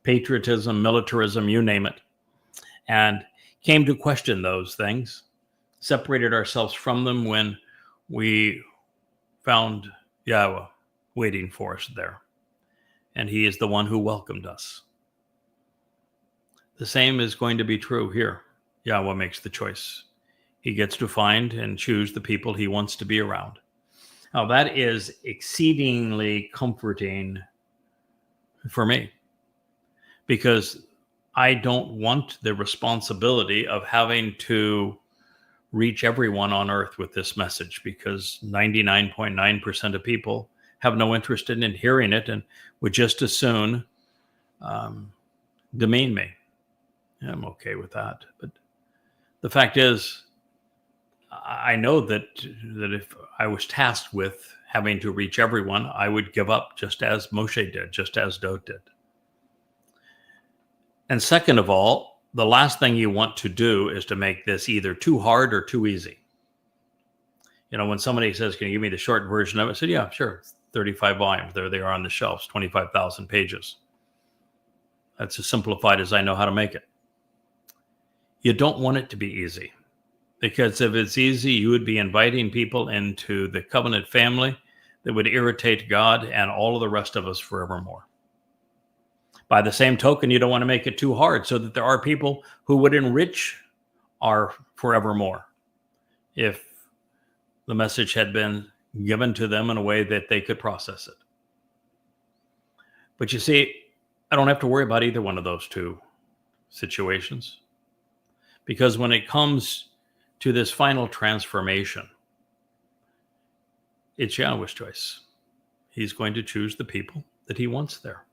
Patriotism, militarism, you name it. And came to question those things, separated ourselves from them when we found Yahowah waiting for us there. And he is the one who welcomed us. The same is going to be true here. Yahowah makes the choice. He gets to find and choose the people he wants to be around. Now, that is exceedingly comforting for me, because I don't want the responsibility of having to reach everyone on earth with this message, because 99.9% of people have no interest in hearing it and would just as soon demean me. I'm okay with that. But the fact is, I know that if I was tasked with having to reach everyone, I would give up, just as Moshe did, just as Dod did. And second of all, the last thing you want to do is to make this either too hard or too easy. You know, when somebody says, "Can you give me the short version of it?" I said, "Yeah, sure. 35 volumes. There they are on the shelves, 25,000 pages. That's as simplified as I know how to make it." You don't want it to be easy, because if it's easy, you would be inviting people into the covenant family that would irritate God and all of the rest of us forevermore. By the same token, you don't want to make it too hard, so that there are people who would enrich our forevermore if the message had been given to them in a way that they could process it. But you see, I don't have to worry about either one of those two situations, because when it comes to this final transformation, it's Yahowah's choice. He's going to choose the people that he wants there.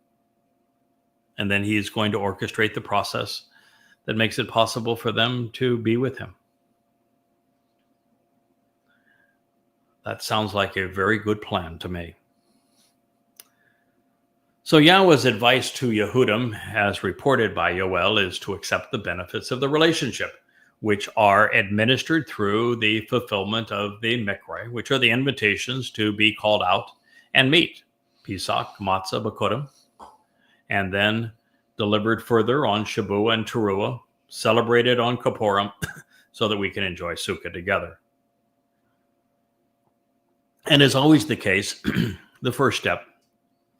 And then he is going to orchestrate the process that makes it possible for them to be with him. That sounds like a very good plan to me. So Yahowah's advice to Yehudim, as reported by Yoel, is to accept the benefits of the relationship, which are administered through the fulfillment of the Miqra'ey, which are the invitations to be called out and meet. Pesach, Matzah, Bakurim, and then delivered further on Shabu and Teruah, celebrated on Kippurim, so that we can enjoy Sukkah together. And as always the case, the first step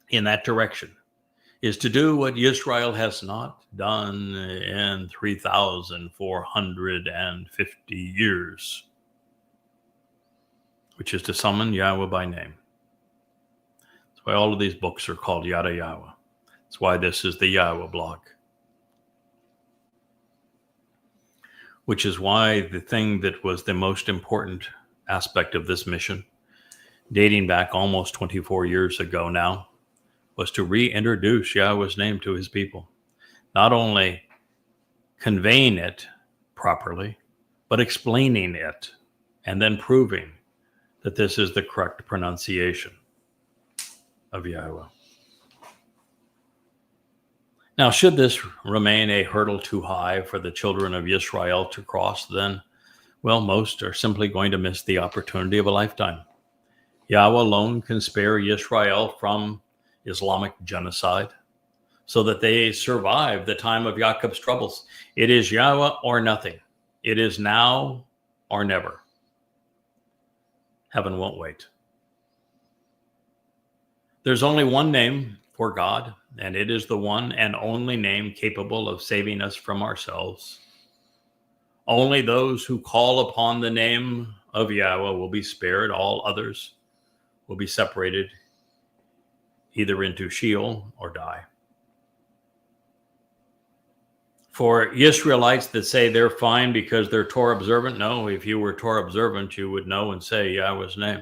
in that direction is to do what Israel has not done in 3,450 years, which is to summon Yahweh by name. That's why all of these books are called Yada Yahweh. That's why this is the Yahowah blog. Which is why the thing that was the most important aspect of this mission, dating back almost 24 years ago now, was to reintroduce Yahweh's name to his people. Not only conveying it properly, but explaining it and then proving that this is the correct pronunciation of Yahweh. Now, should this remain a hurdle too high for the children of Israel to cross, then, well, most are simply going to miss the opportunity of a lifetime. Yahweh alone can spare Israel from Islamic genocide so that they survive the time of Jacob's troubles. It is Yahweh or nothing. It is now or never. Heaven won't wait. There's only one name for God, and it is the one and only name capable of saving us from ourselves. Only those who call upon the name of Yahweh will be spared. All others will be separated either into Sheol or die. For Israelites that say they're fine because they're Torah observant, no, if you were Torah observant, you would know and say Yahweh's name.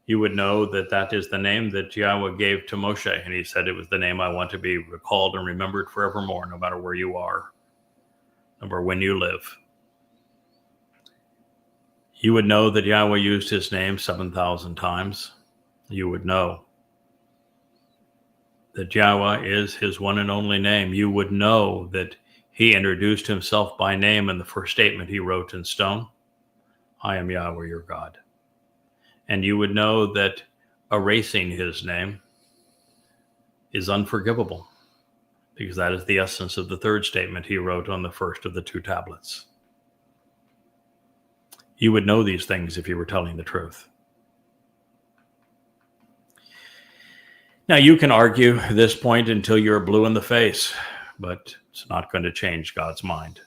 You would know that that is the name that Yahweh gave to Moshe, and he said it was the name I want to be recalled and remembered forevermore, no matter where you are, no matter when you live. You would know that Yahweh used his name 7,000 times. You would know that Yahweh is his one and only name. You would know that he introduced himself by name in the first statement he wrote in stone. I am Yahweh, your God. And you would know that erasing his name is unforgivable, because that is the essence of the third statement he wrote on the first of the two tablets. You would know these things if you were telling the truth. Now, you can argue this point until you're blue in the face, but it's not going to change God's mind.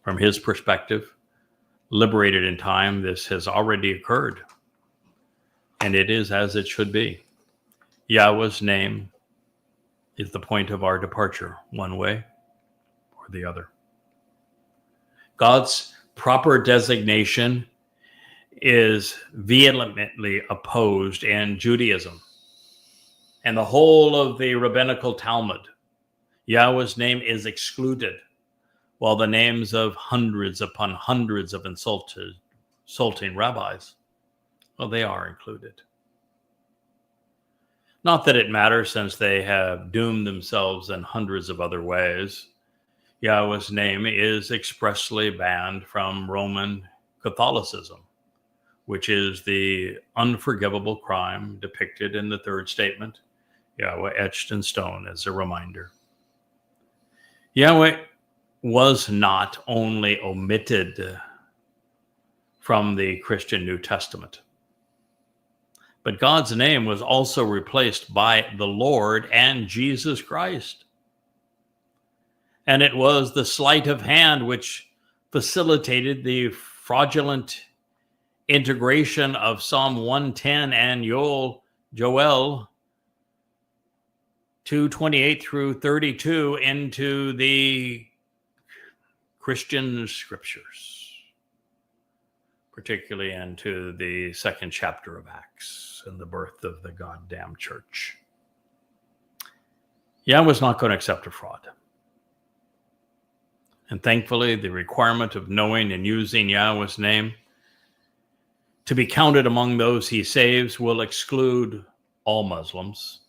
From his perspective, liberated in time, this has already occurred, and it is as it should be. Yahweh's name is the point of our departure, one way or the other. God's proper designation is vehemently opposed in Judaism and the whole of the rabbinical Talmud. Yahweh's name is excluded, while the names of hundreds upon hundreds of insulting rabbis, well, they are included. Not that it matters, since they have doomed themselves in hundreds of other ways. Yahweh's name is expressly banned from Roman Catholicism, which is the unforgivable crime depicted in the third statement, Yahweh etched in stone as a reminder. Yahweh was not only omitted from the Christian New Testament, but God's name was also replaced by the Lord and Jesus Christ. And it was the sleight of hand which facilitated the fraudulent integration of Psalm 110 and Joel 2:28 through 32 into the Christian scriptures, particularly into the second chapter of Acts and the birth of the goddamn church. Yahweh's not going to accept a fraud. And thankfully, the requirement of knowing and using Yahweh's name to be counted among those he saves will exclude all Muslims,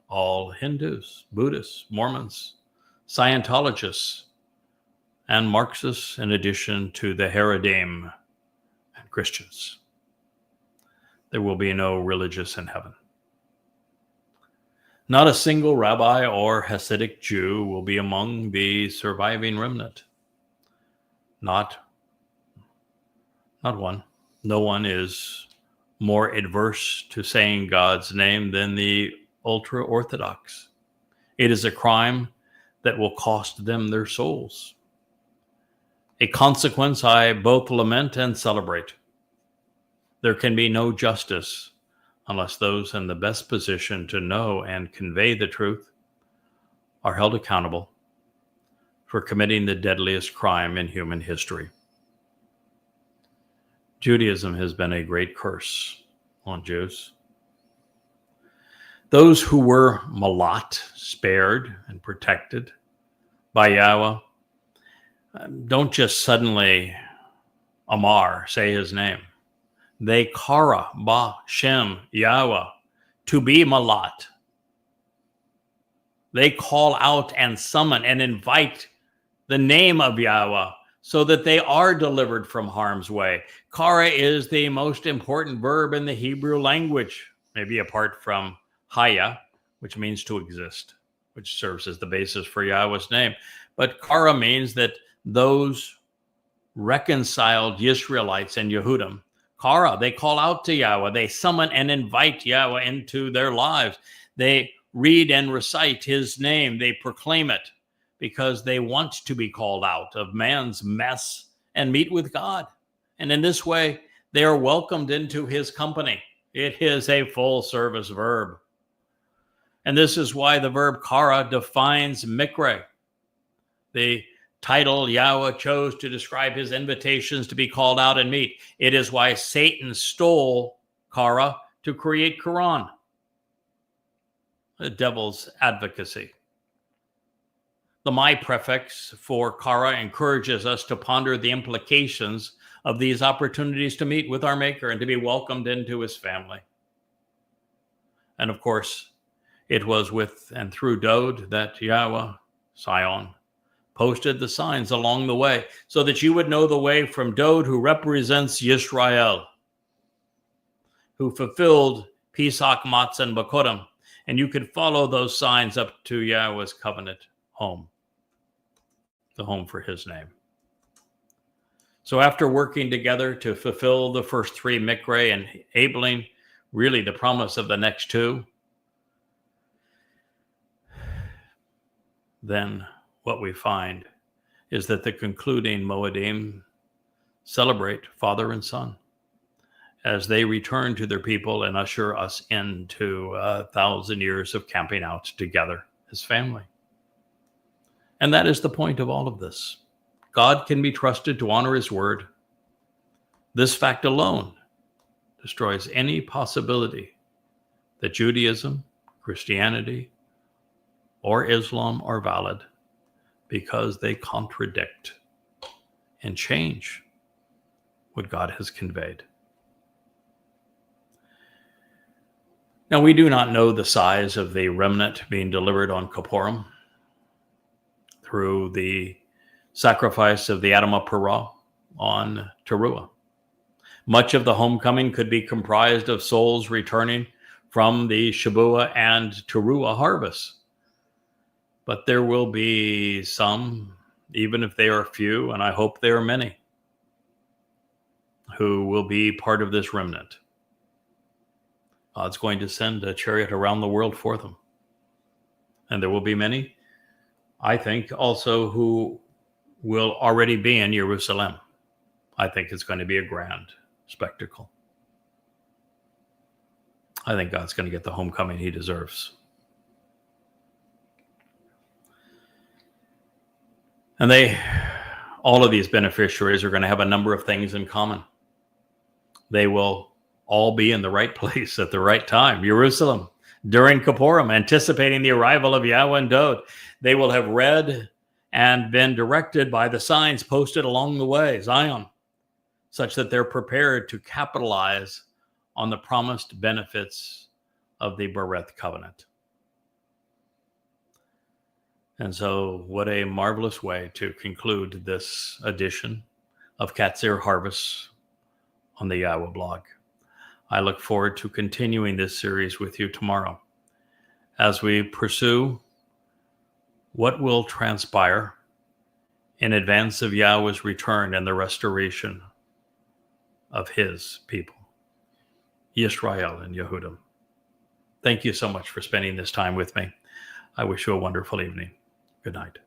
all Hindus, Buddhists, Mormons, Scientologists, and Marxists, in addition to the Haredim and Christians. There will be no religious in heaven. Not a single rabbi or Hasidic Jew will be among the surviving remnant. Not one. No one is more adverse to saying God's name than the ultra-Orthodox. It is a crime that will cost them their souls. A consequence I both lament and celebrate. There can be no justice unless those in the best position to know and convey the truth are held accountable for committing the deadliest crime in human history. Judaism has been a great curse on Jews. Those who were malat, spared and protected by Yahowah, don't just suddenly Amar, say his name. They kara ba shem Yahowah, to be malat. They call out and summon and invite the name of Yahowah so that they are delivered from harm's way. Kara is the most important verb in the Hebrew language, maybe apart from haya, which means to exist, which serves as the basis for Yahowah's name. But kara means that those reconciled Israelites and Yehudim, kara, they call out to Yahowah. They summon and invite Yahowah into their lives. They read and recite his name. They proclaim it because they want to be called out of man's mess and meet with God. And in this way, they are welcomed into his company. It is a full service verb. And this is why the verb kara defines Miqra'ey, the title Yahowah chose to describe his invitations to be called out and meet. It is why Satan stole kara to create Quran, the devil's advocacy. The my prefix for kara encourages us to ponder the implications of these opportunities to meet with our Maker and to be welcomed into his family. And of course, it was with and through Dod that Yahowah, Sion, posted the signs along the way so that you would know the way from Dod, who represents Yisrael, who fulfilled Pesach, Matzah, and Bakorim, and you could follow those signs up to Yahowah's covenant home, the home for his name. So after working together to fulfill the first three Miqra'ey and enabling really the promise of the next two, then what we find is that the concluding Moedim celebrate Father and Son as they return to their people and usher us into 1,000 years of camping out together as family. And that is the point of all of this. God can be trusted to honor his word. This fact alone destroys any possibility that Judaism, Christianity, or Islam are valid, because they contradict and change what God has conveyed. Now, we do not know the size of the remnant being delivered on Kippurim through the sacrifice of the Adam Parah on Teruah. Much of the homecoming could be comprised of souls returning from the Shabuah and Teruah harvest. But there will be some, even if they are few, and I hope they are many, who will be part of this remnant. God's going to send a chariot around the world for them. And there will be many, I think, also who will already be in Jerusalem. I think it's going to be a grand spectacle. I think God's going to get the homecoming he deserves. And all of these beneficiaries are going to have a number of things in common. They will all be in the right place at the right time, Jerusalem, during Kippurim, anticipating the arrival of Yahowah and Dod. They will have read and been directed by the signs posted along the way, Zion, such that they're prepared to capitalize on the promised benefits of the Bereth covenant. And so what a marvelous way to conclude this edition of Qatsyr Harvest on the Yahowah blog. I look forward to continuing this series with you tomorrow as we pursue what will transpire in advance of Yahowah's return and the restoration of his people, Yisrael and Yehudim. Thank you so much for spending this time with me. I wish you a wonderful evening. Good night.